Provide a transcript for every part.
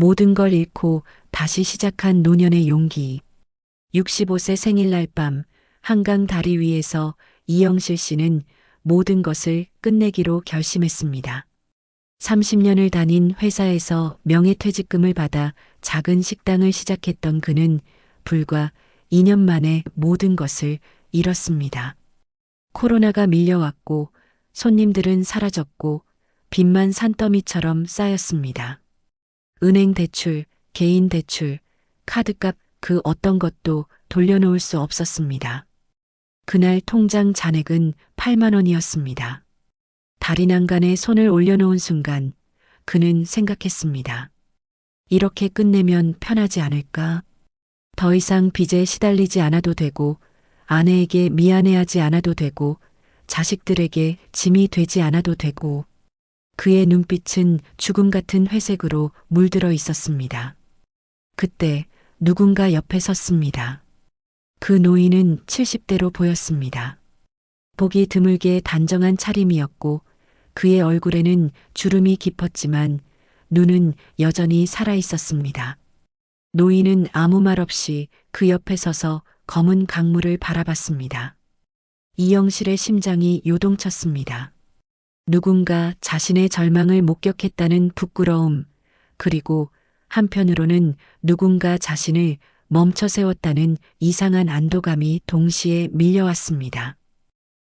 모든 걸 잃고 다시 시작한 노년의 용기. 65세 생일날 밤 한강 다리 위에서 이영실 씨는 모든 것을 끝내기로 결심했습니다. 30년을 다닌 회사에서 명예퇴직금을 받아 작은 식당을 시작했던 그는 불과 2년 만에 모든 것을 잃었습니다. 코로나가 밀려왔고 손님들은 사라졌고 빚만 산더미처럼 쌓였습니다. 은행 대출, 개인 대출, 카드값 그 어떤 것도 돌려놓을 수 없었습니다. 그날 통장 잔액은 8만 원이었습니다. 다리 난간에 손을 올려놓은 순간 그는 생각했습니다. 이렇게 끝내면 편하지 않을까? 더 이상 빚에 시달리지 않아도 되고 아내에게 미안해하지 않아도 되고 자식들에게 짐이 되지 않아도 되고 그의 눈빛은 죽음 같은 회색으로 물들어 있었습니다. 그때 누군가 옆에 섰습니다. 그 노인은 70대로 보였습니다. 보기 드물게 단정한 차림이었고 그의 얼굴에는 주름이 깊었지만 눈은 여전히 살아 있었습니다. 노인은 아무 말 없이 그 옆에 서서 검은 강물을 바라봤습니다. 이영실의 심장이 요동쳤습니다. 누군가 자신의 절망을 목격했다는 부끄러움, 그리고 한편으로는 누군가 자신을 멈춰 세웠다는 이상한 안도감이 동시에 밀려왔습니다.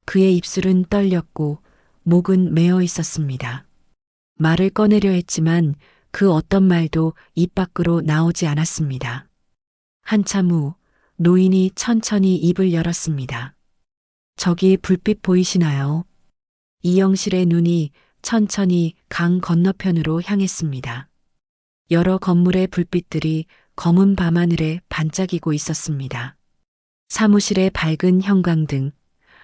그의 입술은 떨렸고 목은 메어 있었습니다. 말을 꺼내려 했지만 그 어떤 말도 입 밖으로 나오지 않았습니다. 한참 후 노인이 천천히 입을 열었습니다. 저기 불빛 보이시나요? 이영실의 눈이 천천히 강 건너편으로 향했습니다. 여러 건물의 불빛들이 검은 밤하늘에 반짝이고 있었습니다. 사무실의 밝은 형광등,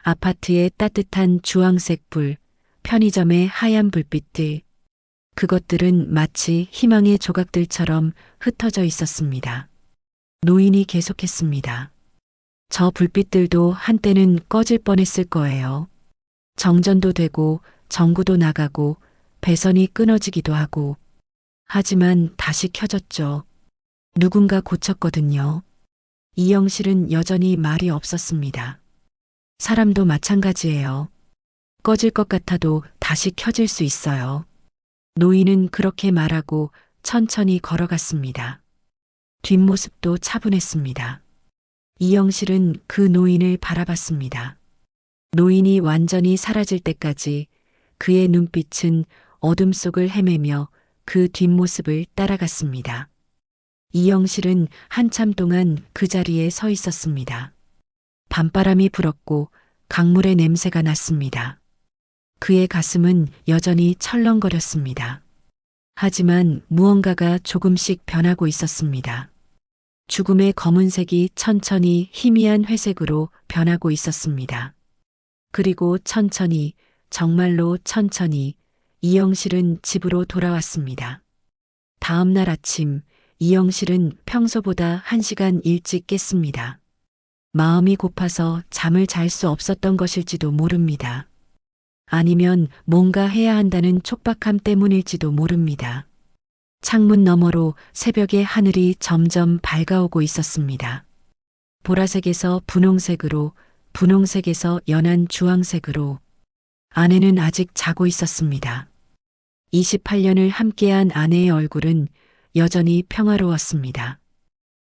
아파트의 따뜻한 주황색 불, 편의점의 하얀 불빛들, 그것들은 마치 희망의 조각들처럼 흩어져 있었습니다. 노인이 계속했습니다. 저 불빛들도 한때는 꺼질 뻔했을 거예요. 정전도 되고 전구도 나가고 배선이 끊어지기도 하고 하지만 다시 켜졌죠. 누군가 고쳤거든요. 이영실은 여전히 말이 없었습니다. 사람도 마찬가지예요. 꺼질 것 같아도 다시 켜질 수 있어요. 노인은 그렇게 말하고 천천히 걸어갔습니다. 뒷모습도 차분했습니다. 이영실은 그 노인을 바라봤습니다. 노인이 완전히 사라질 때까지 그의 눈빛은 어둠 속을 헤매며 그 뒷모습을 따라갔습니다. 이영실은 한참 동안 그 자리에 서 있었습니다. 밤바람이 불었고 강물의 냄새가 났습니다. 그의 가슴은 여전히 철렁거렸습니다. 하지만 무언가가 조금씩 변하고 있었습니다. 죽음의 검은색이 천천히 희미한 회색으로 변하고 있었습니다. 그리고 천천히, 정말로 천천히 이영실은 집으로 돌아왔습니다. 다음 날 아침 이영실은 평소보다 1시간 일찍 깼습니다. 마음이 고파서 잠을 잘 수 없었던 것일지도 모릅니다. 아니면 뭔가 해야 한다는 촉박함 때문일지도 모릅니다. 창문 너머로 새벽의 하늘이 점점 밝아오고 있었습니다. 보라색에서 분홍색으로, 분홍색에서 연한 주황색으로. 아내는 아직 자고 있었습니다. 28년을 함께한 아내의 얼굴은 여전히 평화로웠습니다.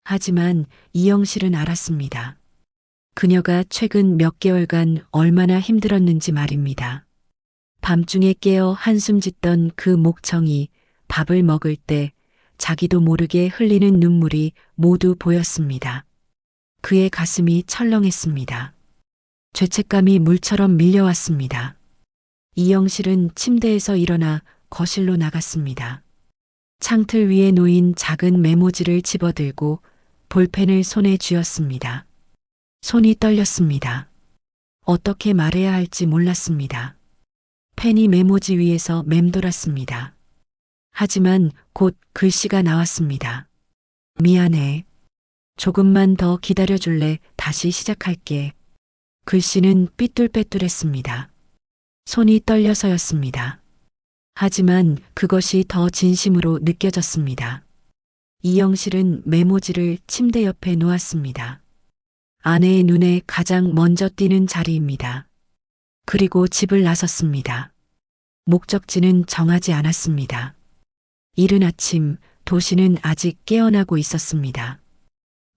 하지만 이영실은 알았습니다. 그녀가 최근 몇 개월간 얼마나 힘들었는지 말입니다. 밤중에 깨어 한숨 짓던 그 목청이 밥을 먹을 때 자기도 모르게 흘리는 눈물이 모두 보였습니다. 그의 가슴이 철렁했습니다. 죄책감이 물처럼 밀려왔습니다. 이영실은 침대에서 일어나 거실로 나갔습니다. 창틀 위에 놓인 작은 메모지를 집어들고 볼펜을 손에 쥐었습니다. 손이 떨렸습니다. 어떻게 말해야 할지 몰랐습니다. 펜이 메모지 위에서 맴돌았습니다. 하지만 곧 글씨가 나왔습니다. 미안해. 조금만 더 기다려줄래? 다시 시작할게. 글씨는 삐뚤빼뚤했습니다. 손이 떨려서였습니다. 하지만 그것이 더 진심으로 느껴졌습니다. 이영실은 메모지를 침대 옆에 놓았습니다. 아내의 눈에 가장 먼저 띄는 자리입니다. 그리고 집을 나섰습니다. 목적지는 정하지 않았습니다. 이른 아침 도시는 아직 깨어나고 있었습니다.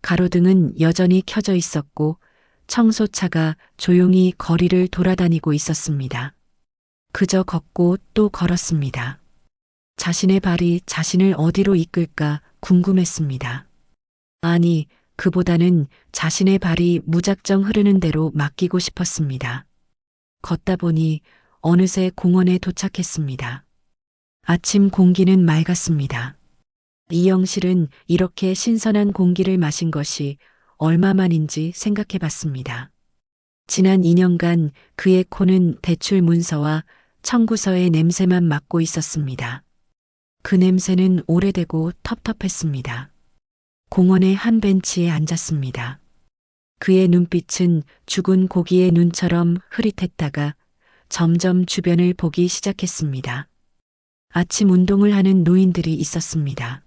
가로등은 여전히 켜져 있었고 청소차가 조용히 거리를 돌아다니고 있었습니다. 그저 걷고 또 걸었습니다. 자신의 발이 자신을 어디로 이끌까 궁금했습니다. 아니, 그보다는 자신의 발이 무작정 흐르는 대로 맡기고 싶었습니다. 걷다 보니 어느새 공원에 도착했습니다. 아침 공기는 맑았습니다. 이영실은 이렇게 신선한 공기를 마신 것이 얼마만인지 생각해 봤습니다. 지난 2년간 그의 코는 대출 문서와 청구서의 냄새만 맡고 있었습니다. 그 냄새는 오래되고 텁텁했습니다. 공원의 한 벤치에 앉았습니다. 그의 눈빛은 죽은 고기의 눈처럼 흐릿했다가 점점 주변을 보기 시작했습니다. 아침 운동을 하는 노인들이 있었습니다.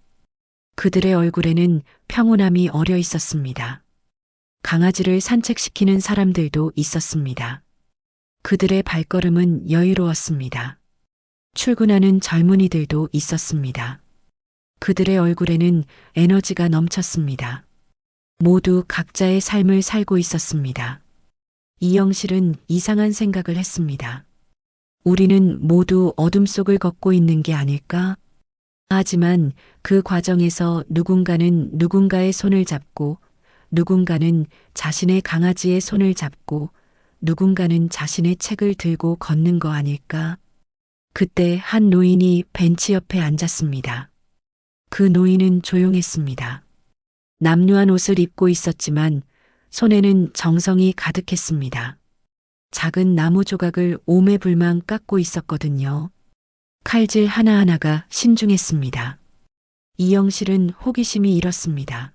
그들의 얼굴에는 평온함이 어려 있었습니다. 강아지를 산책시키는 사람들도 있었습니다. 그들의 발걸음은 여유로웠습니다. 출근하는 젊은이들도 있었습니다. 그들의 얼굴에는 에너지가 넘쳤습니다. 모두 각자의 삶을 살고 있었습니다. 이영실은 이상한 생각을 했습니다. 우리는 모두 어둠 속을 걷고 있는 게 아닐까? 하지만 그 과정에서 누군가는 누군가의 손을 잡고, 누군가는 자신의 강아지의 손을 잡고, 누군가는 자신의 책을 들고 걷는 거 아닐까? 그때 한 노인이 벤치 옆에 앉았습니다. 그 노인은 조용했습니다. 남루한 옷을 입고 있었지만 손에는 정성이 가득했습니다. 작은 나무 조각을 오매불망 깎고 있었거든요. 칼질 하나하나가 신중했습니다. 이영실은 호기심이 일었습니다.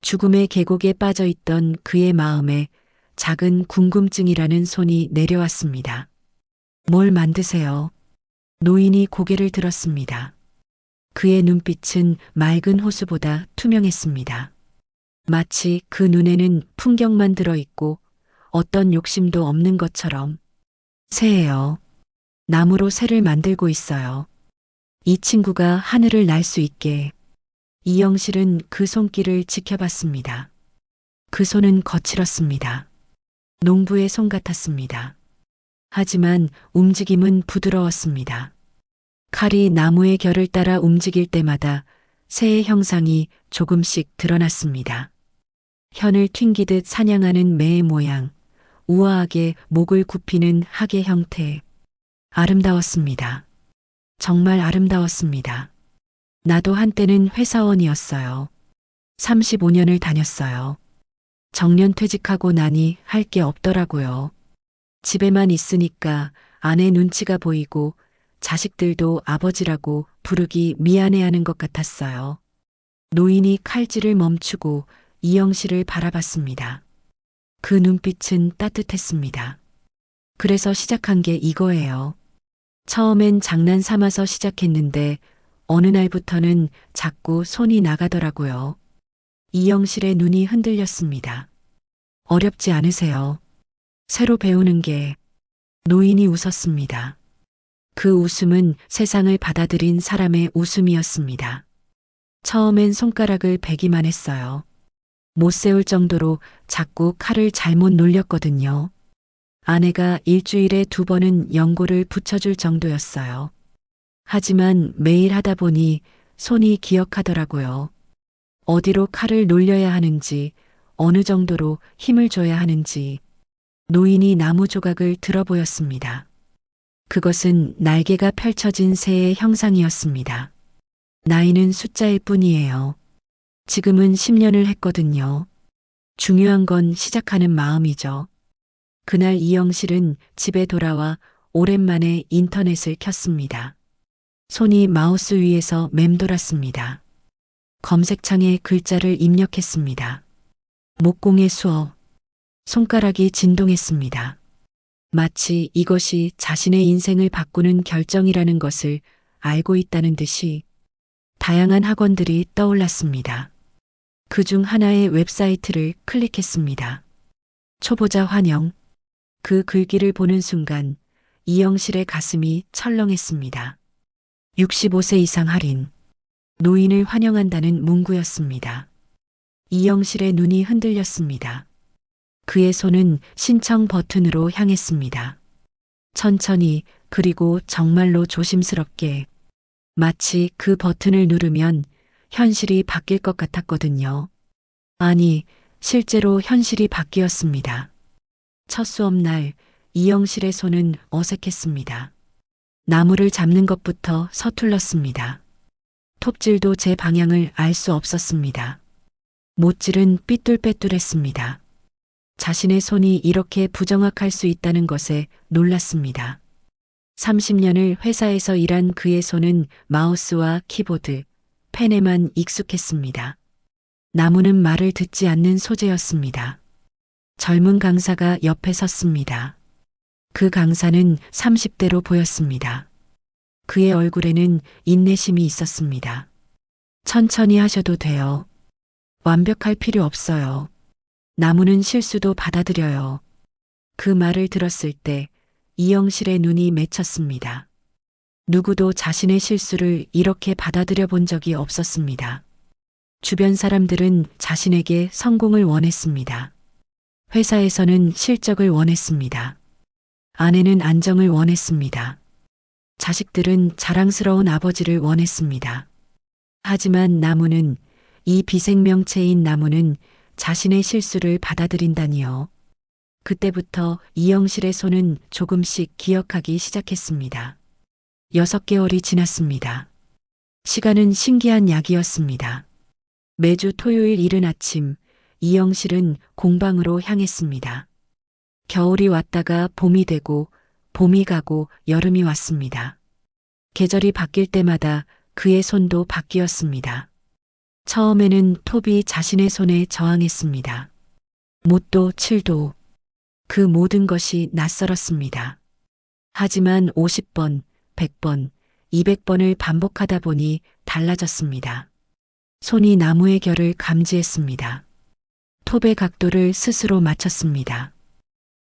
죽음의 계곡에 빠져 있던 그의 마음에 작은 궁금증이라는 손이 내려왔습니다. 뭘 만드세요? 노인이 고개를 들었습니다. 그의 눈빛은 맑은 호수보다 투명했습니다. 마치 그 눈에는 풍경만 들어있고 어떤 욕심도 없는 것처럼. 새예요. 나무로 새를 만들고 있어요. 이 친구가 하늘을 날 수 있게. 이영실은 그 손길을 지켜봤습니다. 그 손은 거칠었습니다. 농부의 손 같았습니다. 하지만 움직임은 부드러웠습니다. 칼이 나무의 결을 따라 움직일 때마다 새의 형상이 조금씩 드러났습니다. 현을 튕기듯 사냥하는 매의 모양, 우아하게 목을 굽히는 학의 형태. 아름다웠습니다. 정말 아름다웠습니다. 나도 한때는 회사원이었어요. 35년을 다녔어요. 정년 퇴직하고 나니 할 게 없더라고요. 집에만 있으니까 아내 눈치가 보이고 자식들도 아버지라고 부르기 미안해하는 것 같았어요. 노인이 칼질을 멈추고 이영실을 바라봤습니다. 그 눈빛은 따뜻했습니다. 그래서 시작한 게 이거예요. 처음엔 장난 삼아서 시작했는데 어느 날부터는 자꾸 손이 나가더라고요. 이영실의 눈이 흔들렸습니다. 어렵지 않으세요? 새로 배우는 게. 노인이 웃었습니다. 그 웃음은 세상을 받아들인 사람의 웃음이었습니다. 처음엔 손가락을 베기만 했어요. 못 세울 정도로 자꾸 칼을 잘못 놀렸거든요. 아내가 일주일에 2번은 연고를 붙여줄 정도였어요. 하지만 매일 하다 보니 손이 기억하더라고요. 어디로 칼을 놀려야 하는지, 어느 정도로 힘을 줘야 하는지. 노인이 나무 조각을 들어 보였습니다. 그것은 날개가 펼쳐진 새의 형상이었습니다. 나이는 숫자일 뿐이에요. 지금은 10년을 했거든요. 중요한 건 시작하는 마음이죠. 그날 이영실은 집에 돌아와 오랜만에 인터넷을 켰습니다. 손이 마우스 위에서 맴돌았습니다. 검색창에 글자를 입력했습니다. 목공의 수업. 손가락이 진동했습니다. 마치 이것이 자신의 인생을 바꾸는 결정이라는 것을 알고 있다는 듯이. 다양한 학원들이 떠올랐습니다. 그중 하나의 웹사이트를 클릭했습니다. 초보자 환영. 그 글귀를 보는 순간 이영실의 가슴이 철렁했습니다. 65세 이상 할인. 노인을 환영한다는 문구였습니다. 이영실의 눈이 흔들렸습니다. 그의 손은 신청 버튼으로 향했습니다. 천천히, 그리고 정말로 조심스럽게. 마치 그 버튼을 누르면 현실이 바뀔 것 같았거든요. 아니, 실제로 현실이 바뀌었습니다. 첫 수업날 이영실의 손은 어색했습니다. 나무를 잡는 것부터 서툴렀습니다. 톱질도 제 방향을 알 수 없었습니다. 못질은 삐뚤빼뚤했습니다. 자신의 손이 이렇게 부정확할 수 있다는 것에 놀랐습니다. 30년을 회사에서 일한 그의 손은 마우스와 키보드, 펜에만 익숙했습니다. 나무는 말을 듣지 않는 소재였습니다. 젊은 강사가 옆에 섰습니다. 그 강사는 30대로 보였습니다. 그의 얼굴에는 인내심이 있었습니다. 천천히 하셔도 돼요. 완벽할 필요 없어요. 나무는 실수도 받아들여요. 그 말을 들었을 때 이영실의 눈이 맺혔습니다. 누구도 자신의 실수를 이렇게 받아들여 본 적이 없었습니다. 주변 사람들은 자신에게 성공을 원했습니다. 회사에서는 실적을 원했습니다. 아내는 안정을 원했습니다. 자식들은 자랑스러운 아버지를 원했습니다. 하지만 나무는, 이 비생명체인 나무는 자신의 실수를 받아들인다니요. 그때부터 이영실의 손은 조금씩 기억하기 시작했습니다. 6개월이 지났습니다. 시간은 신기한 약이었습니다. 매주 토요일 이른 아침, 이영실은 공방으로 향했습니다. 겨울이 왔다가 봄이 되고, 봄이 가고 여름이 왔습니다. 계절이 바뀔 때마다 그의 손도 바뀌었습니다. 처음에는 톱이 자신의 손에 저항했습니다. 못도 칠도, 그 모든 것이 낯설었습니다. 하지만 50번, 100번, 200번을 반복하다 보니 달라졌습니다. 손이 나무의 결을 감지했습니다. 톱의 각도를 스스로 맞췄습니다.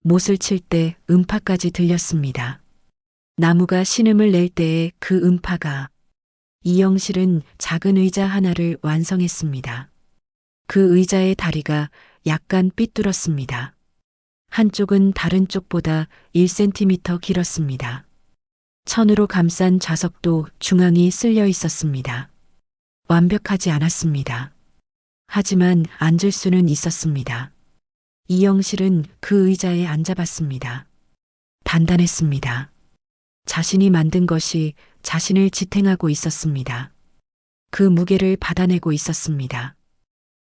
못을 칠 때 음파까지 들렸습니다. 나무가 신음을 낼 때의 그 음파가. 이영실은 작은 의자 하나를 완성했습니다. 그 의자의 다리가 약간 삐뚤었습니다. 한쪽은 다른 쪽보다 1cm 길었습니다. 천으로 감싼 좌석도 중앙이 쓸려 있었습니다. 완벽하지 않았습니다. 하지만 앉을 수는 있었습니다. 이영실은 그 의자에 앉아봤습니다. 단단했습니다. 자신이 만든 것이 자신을 지탱하고 있었습니다. 그 무게를 받아내고 있었습니다.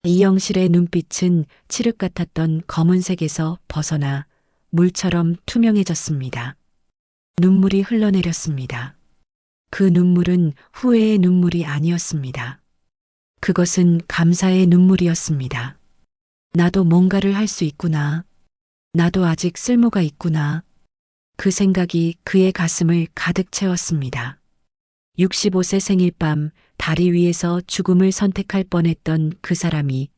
이영실의 눈빛은 칠흑 같았던 검은색에서 벗어나 물처럼 투명해졌습니다. 눈물이 흘러내렸습니다. 그 눈물은 후회의 눈물이 아니었습니다. 그것은 감사의 눈물이었습니다. 나도 뭔가를 할 수 있구나. 나도 아직 쓸모가 있구나. 그 생각이 그의 가슴을 가득 채웠습니다. 65세 생일밤 다리 위에서 죽음을 선택할 뻔했던 그 사람이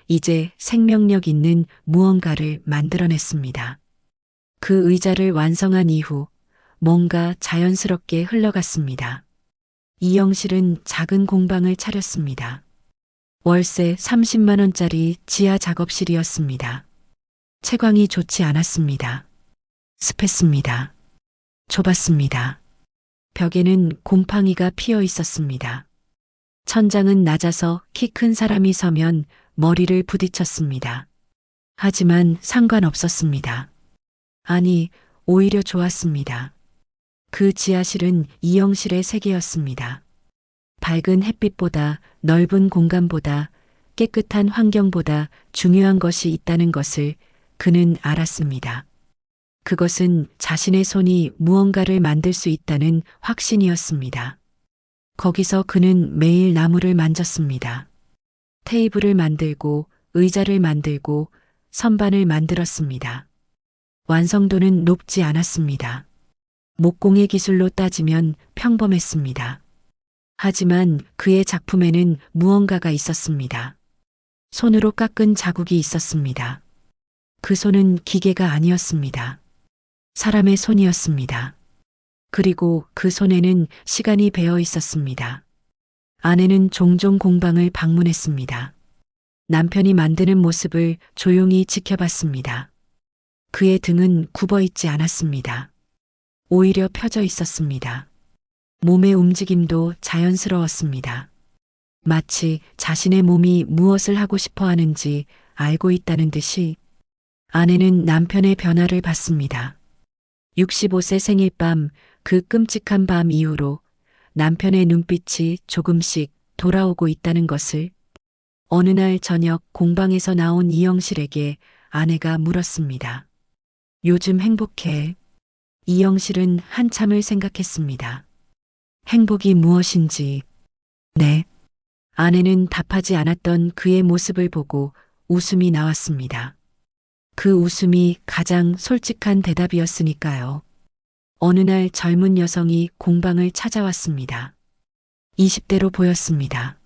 이제 생명력 있는 무언가를 만들어냈습니다. 그 의자를 완성한 이후 뭔가 자연스럽게 흘러갔습니다. 이영실은 작은 공방을 차렸습니다. 월세 30만 원짜리 지하 작업실이었습니다. 채광이 좋지 않았습니다. 습했습니다. 좁았습니다. 벽에는 곰팡이가 피어 있었습니다. 천장은 낮아서 키 큰 사람이 서면 머리를 부딪혔습니다. 하지만 상관없었습니다. 아니, 오히려 좋았습니다. 그 지하실은 이영실의 세계였습니다. 밝은 햇빛보다, 넓은 공간보다, 깨끗한 환경보다 중요한 것이 있다는 것을 그는 알았습니다. 그것은 자신의 손이 무언가를 만들 수 있다는 확신이었습니다. 거기서 그는 매일 나무를 만졌습니다. 테이블을 만들고, 의자를 만들고, 선반을 만들었습니다. 완성도는 높지 않았습니다. 목공의 기술로 따지면 평범했습니다. 하지만 그의 작품에는 무언가가 있었습니다. 손으로 깎은 자국이 있었습니다. 그 손은 기계가 아니었습니다. 사람의 손이었습니다. 그리고 그 손에는 시간이 배어 있었습니다. 아내는 종종 공방을 방문했습니다. 남편이 만드는 모습을 조용히 지켜봤습니다. 그의 등은 굽어 있지 않았습니다. 오히려 펴져 있었습니다. 몸의 움직임도 자연스러웠습니다. 마치 자신의 몸이 무엇을 하고 싶어 하는지 알고 있다는 듯이. 아내는 남편의 변화를 봤습니다. 65세 생일 밤, 그 끔찍한 밤 이후로 남편의 눈빛이 조금씩 돌아오고 있다는 것을. 어느 날 저녁 공방에서 나온 이영실에게 아내가 물었습니다. 요즘 행복해? 이영실은 한참을 생각했습니다. 행복이 무엇인지. 네. 아내는 답하지 않았던 그의 모습을 보고 웃음이 나왔습니다. 그 웃음이 가장 솔직한 대답이었으니까요. 어느 날 젊은 여성이 공방을 찾아왔습니다. 20대로 보였습니다.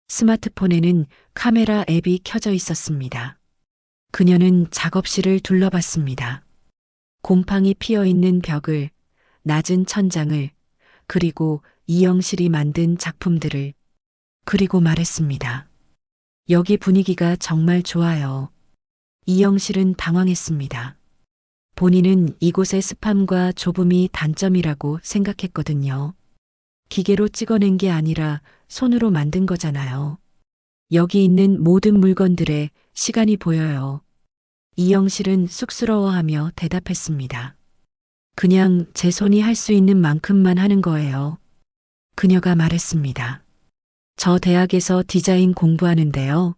스마트폰에는 카메라 앱이 켜져 있었습니다. 그녀는 작업실을 둘러봤습니다. 곰팡이 피어 있는 벽을, 낮은 천장을, 그리고 이영실이 만든 작품들을. 그리고 말했습니다. 여기 분위기가 정말 좋아요. 이영실은 당황했습니다. 본인은 이곳의 습함과 좁음이 단점이라고 생각했거든요. 기계로 찍어낸 게 아니라 손으로 만든 거잖아요. 여기 있는 모든 물건들에 시간이 보여요. 이영실은 쑥스러워하며 대답했습니다. 그냥 제 손이 할 수 있는 만큼만 하는 거예요. 그녀가 말했습니다. 저 대학에서 디자인 공부하는데요.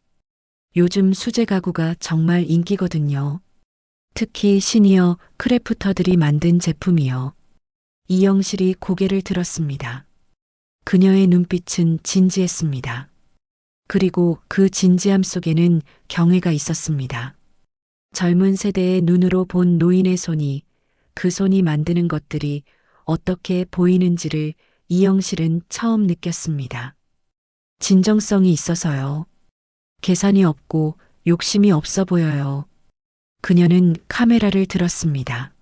요즘 수제 가구가 정말 인기거든요. 특히 시니어 크래프터들이 만든 제품이요. 이영실이 고개를 들었습니다. 그녀의 눈빛은 진지했습니다. 그리고 그 진지함 속에는 경외가 있었습니다. 젊은 세대의 눈으로 본 노인의 손이, 그 손이 만드는 것들이 어떻게 보이는지를 이영실은 처음 느꼈습니다. 진정성이 있어서요. 계산이 없고 욕심이 없어 보여요. 그녀는 카메라를 들었습니다.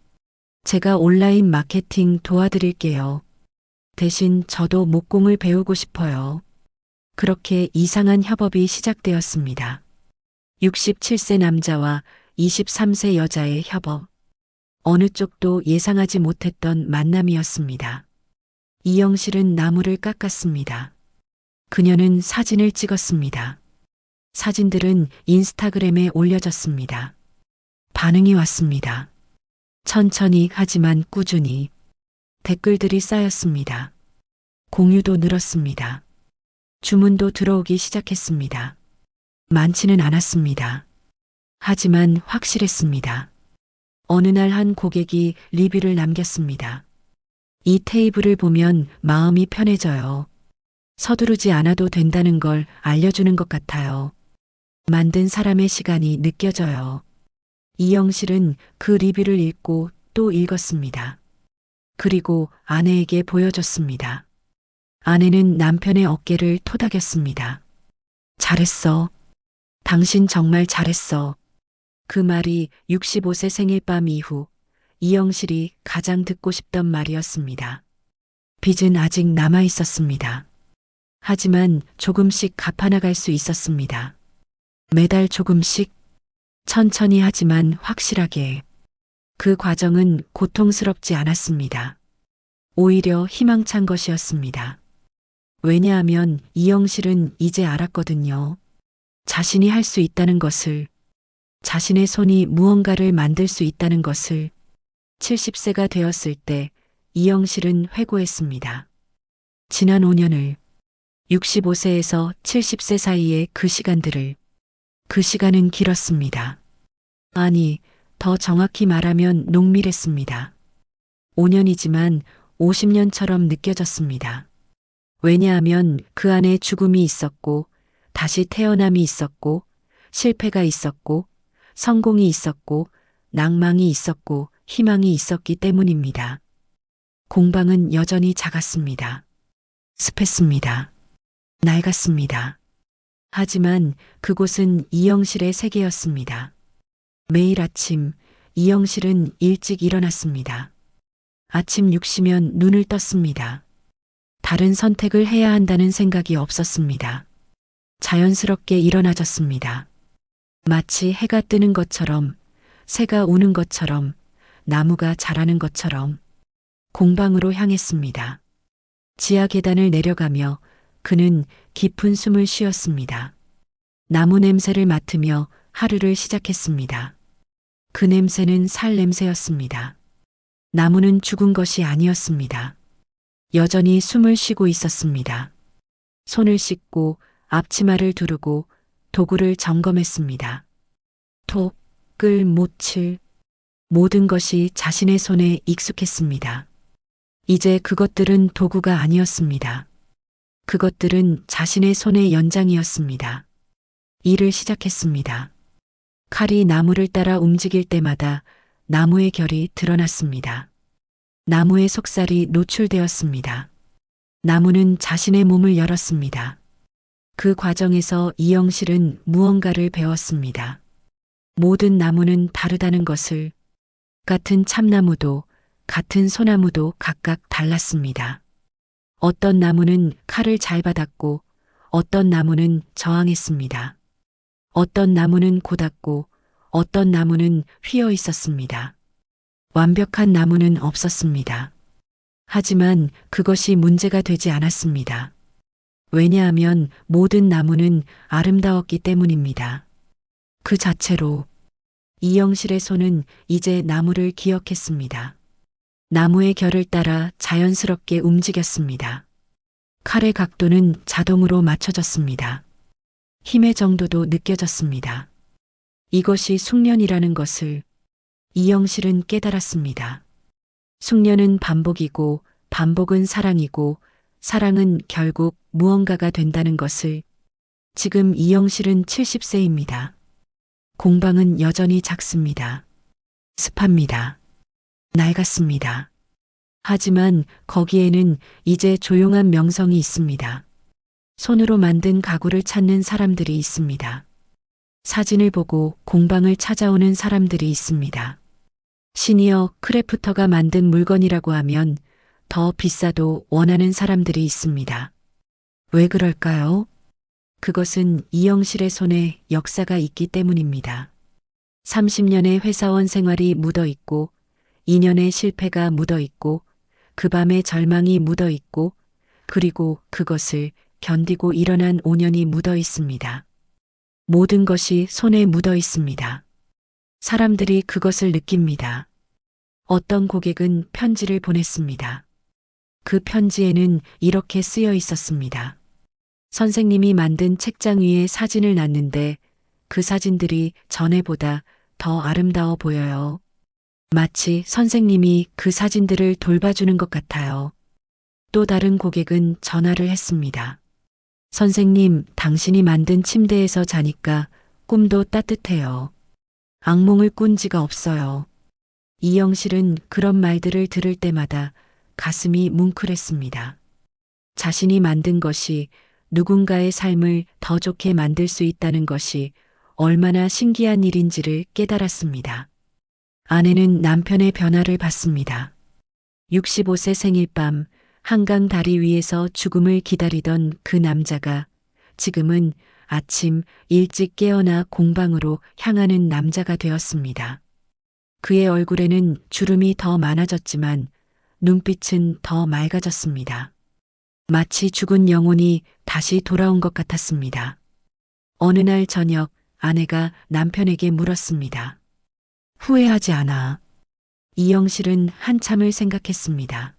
제가 온라인 마케팅 도와드릴게요. 대신 저도 목공을 배우고 싶어요. 그렇게 이상한 협업이 시작되었습니다. 67세 남자와 23세 여자의 협업. 어느 쪽도 예상하지 못했던 만남이었습니다. 이영실은 나무를 깎았습니다. 그녀는 사진을 찍었습니다. 사진들은 인스타그램에 올려졌습니다. 반응이 왔습니다. 천천히 하지만 꾸준히. 댓글들이 쌓였습니다. 공유도 늘었습니다. 주문도 들어오기 시작했습니다. 많지는 않았습니다. 하지만 확실했습니다. 어느 날 한 고객이 리뷰를 남겼습니다. 이 테이블을 보면 마음이 편해져요. 서두르지 않아도 된다는 걸 알려주는 것 같아요. 만든 사람의 시간이 느껴져요. 이영실은 그 리뷰를 읽고 또 읽었습니다. 그리고 아내에게 보여줬습니다. 아내는 남편의 어깨를 토닥였습니다. 잘했어. 당신 정말 잘했어. 그 말이 65세 생일 밤 이후 이영실이 가장 듣고 싶던 말이었습니다. 빚은 아직 남아 있었습니다. 하지만 조금씩 갚아나갈 수 있었습니다. 매달 조금씩, 천천히 하지만 확실하게. 그 과정은 고통스럽지 않았습니다. 오히려 희망찬 것이었습니다. 왜냐하면 이영실은 이제 알았거든요. 자신이 할 수 있다는 것을, 자신의 손이 무언가를 만들 수 있다는 것을. 70세가 되었을 때 이영실은 회고했습니다. 지난 5년을, 65세에서 70세 사이의 그 시간들을. 그 시간은 길었습니다. 아니, 더 정확히 말하면 농밀했습니다. 5년이지만 50년처럼 느껴졌습니다. 왜냐하면 그 안에 죽음이 있었고, 다시 태어남이 있었고, 실패가 있었고, 성공이 있었고, 낭망이 있었고, 희망이 있었기 때문입니다. 공방은 여전히 작았습니다. 습했습니다. 낡았습니다. 하지만 그곳은 이영실의 세계였습니다. 매일 아침 이영실은 일찍 일어났습니다. 아침 6시면 눈을 떴습니다. 다른 선택을 해야 한다는 생각이 없었습니다. 자연스럽게 일어나졌습니다. 마치 해가 뜨는 것처럼, 새가 우는 것처럼, 나무가 자라는 것처럼 공방으로 향했습니다. 지하 계단을 내려가며 그는 깊은 숨을 쉬었습니다. 나무 냄새를 맡으며 하루를 시작했습니다. 그 냄새는 살 냄새였습니다. 나무는 죽은 것이 아니었습니다. 여전히 숨을 쉬고 있었습니다. 손을 씻고 앞치마를 두르고 도구를 점검했습니다. 톡, 끌, 모칠, 모든 것이 자신의 손에 익숙했습니다. 이제 그것들은 도구가 아니었습니다. 그것들은 자신의 손의 연장이었습니다. 일을 시작했습니다. 칼이 나무를 따라 움직일 때마다 나무의 결이 드러났습니다. 나무의 속살이 노출되었습니다. 나무는 자신의 몸을 열었습니다. 그 과정에서 이영실은 무언가를 배웠습니다. 모든 나무는 다르다는 것을, 같은 참나무도, 같은 소나무도 각각 달랐습니다. 어떤 나무는 칼을 잘 받았고, 어떤 나무는 저항했습니다. 어떤 나무는 곧았고, 어떤 나무는 휘어 있었습니다. 완벽한 나무는 없었습니다. 하지만 그것이 문제가 되지 않았습니다. 왜냐하면 모든 나무는 아름다웠기 때문입니다. 그 자체로 이영실의 손은 이제 나무를 기억했습니다. 나무의 결을 따라 자연스럽게 움직였습니다. 칼의 각도는 자동으로 맞춰졌습니다. 힘의 정도도 느껴졌습니다. 이것이 숙련이라는 것을 이영실은 깨달았습니다. 숙련은 반복이고 반복은 사랑이고 사랑은 결국 무언가가 된다는 것을. 지금 이영실은 70세입니다. 공방은 여전히 작습니다. 습합니다. 낡았습니다. 하지만 거기에는 이제 조용한 명성이 있습니다. 손으로 만든 가구를 찾는 사람들이 있습니다. 사진을 보고 공방을 찾아오는 사람들이 있습니다. 시니어 크래프터가 만든 물건이라고 하면 더 비싸도 원하는 사람들이 있습니다. 왜 그럴까요? 그것은 이영실의 손에 역사가 있기 때문입니다. 30년의 회사원 생활이 묻어 있고, 2년의 실패가 묻어 있고, 그 밤의 절망이 묻어 있고, 그리고 그것을 견디고 일어난 5년이 묻어 있습니다. 모든 것이 손에 묻어 있습니다. 사람들이 그것을 느낍니다. 어떤 고객은 편지를 보냈습니다. 그 편지에는 이렇게 쓰여 있었습니다. 선생님이 만든 책장 위에 사진을 놨는데 그 사진들이 전에보다 더 아름다워 보여요. 마치 선생님이 그 사진들을 돌봐주는 것 같아요. 또 다른 고객은 전화를 했습니다. 선생님, 당신이 만든 침대에서 자니까 꿈도 따뜻해요. 악몽을 꾼 지가 없어요. 이영실은 그런 말들을 들을 때마다 가슴이 뭉클했습니다. 자신이 만든 것이 누군가의 삶을 더 좋게 만들 수 있다는 것이 얼마나 신기한 일인지를 깨달았습니다. 아내는 남편의 변화를 봤습니다. 65세 생일 밤 한강 다리 위에서 죽음을 기다리던 그 남자가 지금은 아침 일찍 깨어나 공방으로 향하는 남자가 되었습니다. 그의 얼굴에는 주름이 더 많아졌지만 눈빛은 더 맑아졌습니다. 마치 죽은 영혼이 다시 돌아온 것 같았습니다. 어느 날 저녁 아내가 남편에게 물었습니다. 후회하지 않아? 이영실은 한참을 생각했습니다.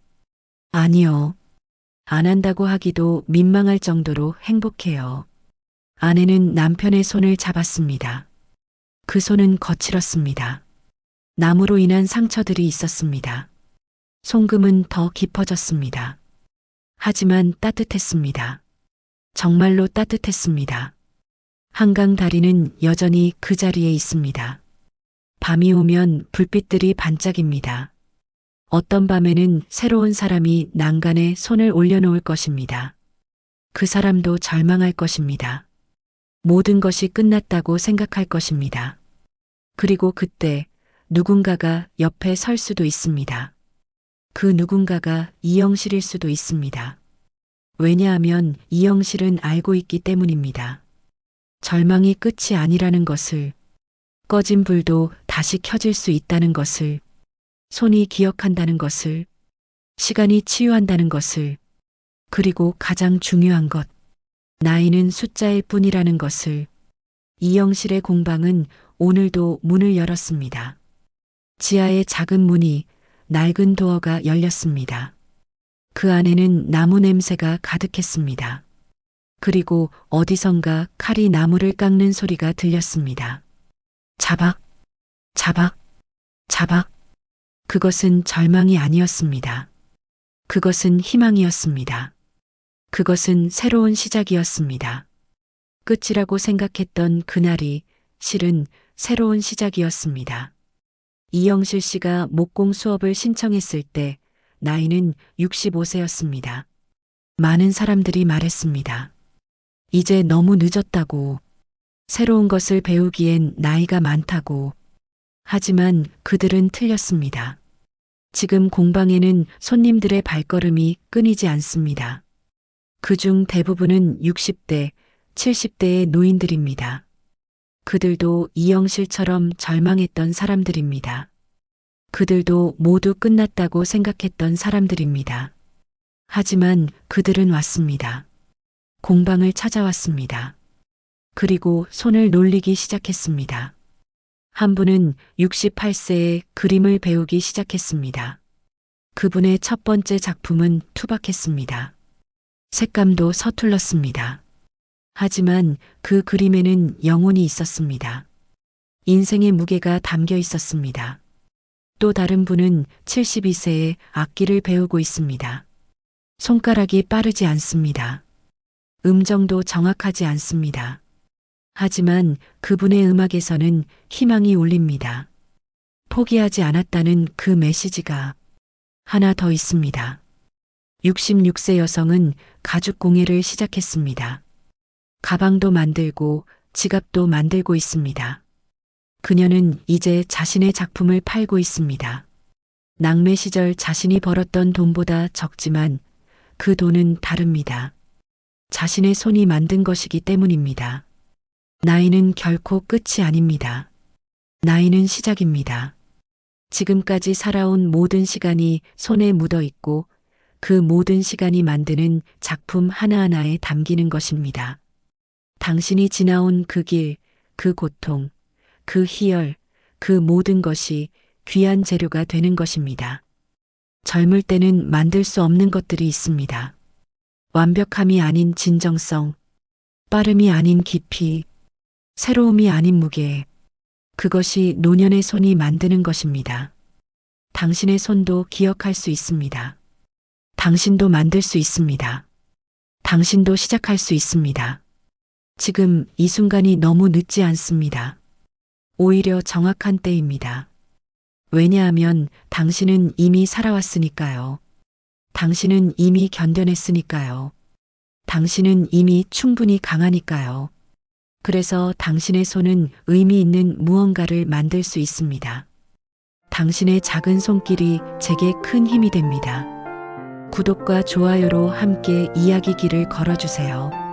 아니요. 안 한다고 하기도 민망할 정도로 행복해요. 아내는 남편의 손을 잡았습니다. 그 손은 거칠었습니다. 나무로 인한 상처들이 있었습니다. 송금은 더 깊어졌습니다. 하지만 따뜻했습니다. 정말로 따뜻했습니다. 한강 다리는 여전히 그 자리에 있습니다. 밤이 오면 불빛들이 반짝입니다. 어떤 밤에는 새로운 사람이 난간에 손을 올려놓을 것입니다. 그 사람도 절망할 것입니다. 모든 것이 끝났다고 생각할 것입니다. 그리고 그때 누군가가 옆에 설 수도 있습니다. 그 누군가가 이영실일 수도 있습니다. 왜냐하면 이영실은 알고 있기 때문입니다. 절망이 끝이 아니라는 것을, 꺼진 불도 다시 켜질 수 있다는 것을, 손이 기억한다는 것을, 시간이 치유한다는 것을, 그리고 가장 중요한 것, 나이는 숫자일 뿐이라는 것을. 이영실의 공방은 오늘도 문을 열었습니다. 지하의 작은 문이, 낡은 도어가 열렸습니다. 그 안에는 나무 냄새가 가득했습니다. 그리고 어디선가 칼이 나무를 깎는 소리가 들렸습니다. 자박, 자박, 자박. 그것은 절망이 아니었습니다. 그것은 희망이었습니다. 그것은 새로운 시작이었습니다. 끝이라고 생각했던 그날이 실은 새로운 시작이었습니다. 이영실 씨가 목공 수업을 신청했을 때 나이는 65세였습니다. 많은 사람들이 말했습니다. 이제 너무 늦었다고. 새로운 것을 배우기엔 나이가 많다고. 하지만 그들은 틀렸습니다. 지금 공방에는 손님들의 발걸음이 끊이지 않습니다. 그중 대부분은 60대, 70대의 노인들입니다. 그들도 이영실처럼 절망했던 사람들입니다. 그들도 모두 끝났다고 생각했던 사람들입니다. 하지만 그들은 왔습니다. 공방을 찾아왔습니다. 그리고 손을 놀리기 시작했습니다. 한 분은 68세에 그림을 배우기 시작했습니다. 그분의 첫 번째 작품은 투박했습니다. 색감도 서툴렀습니다. 하지만 그 그림에는 영혼이 있었습니다. 인생의 무게가 담겨 있었습니다. 또 다른 분은 72세에 악기를 배우고 있습니다. 손가락이 빠르지 않습니다. 음정도 정확하지 않습니다. 하지만 그분의 음악에서는 희망이 울립니다. 포기하지 않았다는 그 메시지가. 하나 더 있습니다. 66세 여성은 가죽 공예를 시작했습니다. 가방도 만들고 지갑도 만들고 있습니다. 그녀는 이제 자신의 작품을 팔고 있습니다. 낙매 시절 자신이 벌었던 돈보다 적지만 그 돈은 다릅니다. 자신의 손이 만든 것이기 때문입니다. 나이는 결코 끝이 아닙니다. 나이는 시작입니다. 지금까지 살아온 모든 시간이 손에 묻어 있고 그 모든 시간이 만드는 작품 하나하나에 담기는 것입니다. 당신이 지나온 그 길, 그 고통, 그 희열, 그 모든 것이 귀한 재료가 되는 것입니다. 젊을 때는 만들 수 없는 것들이 있습니다. 완벽함이 아닌 진정성, 빠름이 아닌 깊이, 새로움이 아닌 무게. 그것이 노년의 손이 만드는 것입니다. 당신의 손도 기억할 수 있습니다. 당신도 만들 수 있습니다. 당신도 시작할 수 있습니다. 지금 이 순간이 너무 늦지 않습니다. 오히려 정확한 때입니다. 왜냐하면 당신은 이미 살아왔으니까요. 당신은 이미 견뎌냈으니까요. 당신은 이미 충분히 강하니까요. 그래서 당신의 손은 의미 있는 무언가를 만들 수 있습니다. 당신의 작은 손길이 제게 큰 힘이 됩니다. 구독과 좋아요로 함께 이야기 길을 걸어주세요.